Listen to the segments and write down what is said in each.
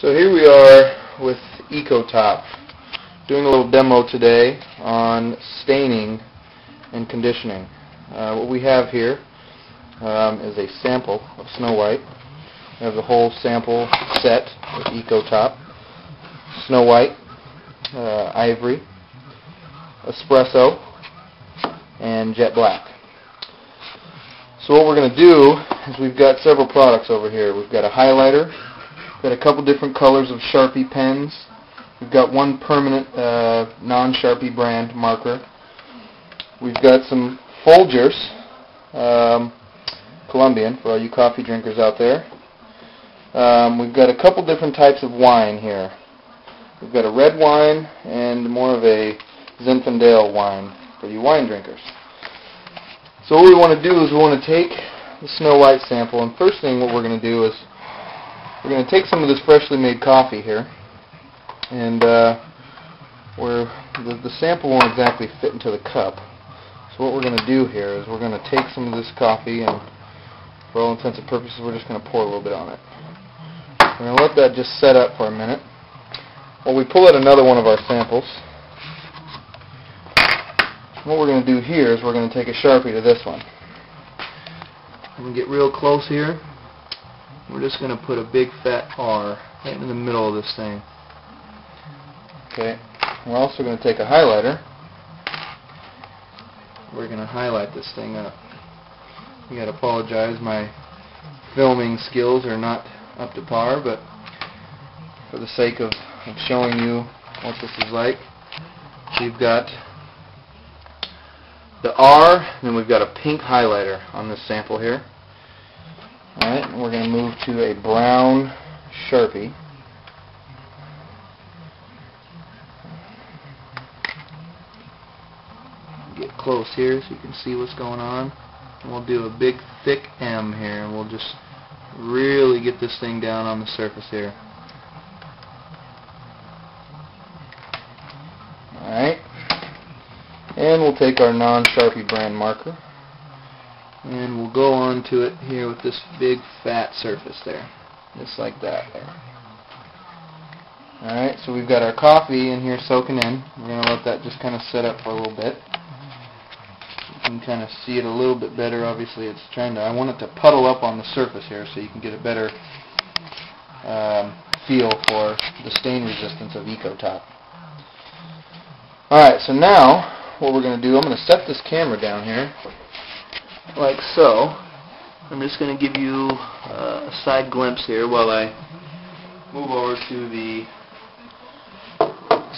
So here we are with EcoTop, doing a little demo today on staining and conditioning. What we have here is a sample of Snow White. We have the whole sample set with EcoTop, Snow White, Ivory, Espresso, and Jet Black. So what we're going to do is we've got several products over here. We've got a highlighter, we've got a couple different colors of Sharpie pens, we've got one permanent non-Sharpie brand marker, we've got some Folgers, Colombian, for all you coffee drinkers out there. We've got a couple different types of wine here. We've got a red wine and more of a Zinfandel wine for you wine drinkers. So what we want to do is we want to take the Snow White sample, and first thing what we're going to do is we're going to take some of this freshly made coffee here, and where the sample won't exactly fit into the cup. So what we're going to do here is we're going to take some of this coffee, and for all intents and purposes we're just going to pour a little bit on it. We're going to let that just set up for a minute while we pull out another one of our samples. What we're going to do here is we're going to take a Sharpie to this one. I'm going to get real close here. We're just going to put a big fat R right in the middle of this thing. Okay. We're also going to take a highlighter. We're going to highlight this thing up. I got to apologize, my filming skills are not up to par, but for the sake of showing you what this is like, we've got the R, and then we've got a pink highlighter on this sample here. Alright, and we're going to move to a brown Sharpie. Get close here so you can see what's going on. And we'll do a big thick M here, and we'll just really get this thing down on the surface here. Alright. And we'll take our non-Sharpie brand marker, and we'll go onto it here with this big fat surface there, just like that there. Alright, so we've got our coffee in here soaking in. We're going to let that just kind of set up for a little bit. You can kind of see it a little bit better. Obviously it's trying to, I want it to puddle up on the surface here so you can get a better feel for the stain resistance of EcoTop. Alright, so now what we're going to do, I'm going to set this camera down here like so. I'm just going to give you a side glimpse here while I move over to the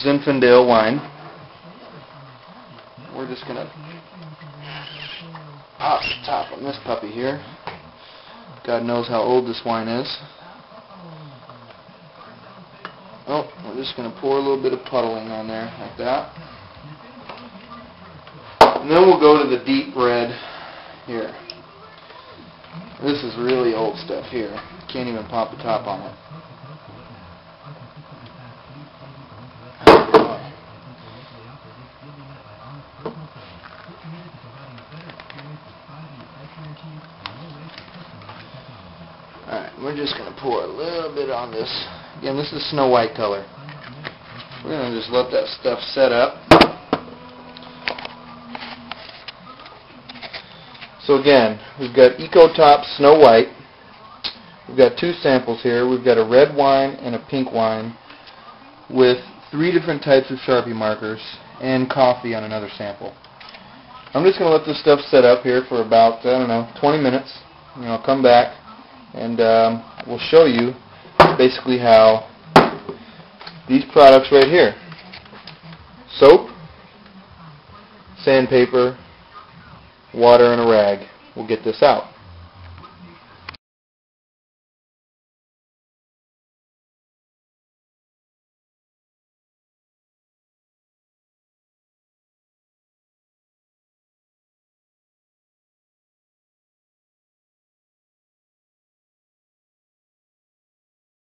Zinfandel wine. We're just going to pop the top on this puppy here. God knows how old this wine is. Oh, we're just going to pour a little bit of puddling on there like that. And then we'll go to the deep red here. This is really old stuff here. Can't even pop the top on it. Alright, we're just going to pour a little bit on this. Again, this is Snow White color. We're going to just let that stuff set up. So again, we've got EcoTop Snow White. We've got two samples here. We've got a red wine and a pink wine with 3 different types of Sharpie markers and coffee on another sample. I'm just going to let this stuff set up here for about, 20 minutes. And I'll come back and we'll show you basically how these products right here, soap, sandpaper, water, and a rag, will get this out.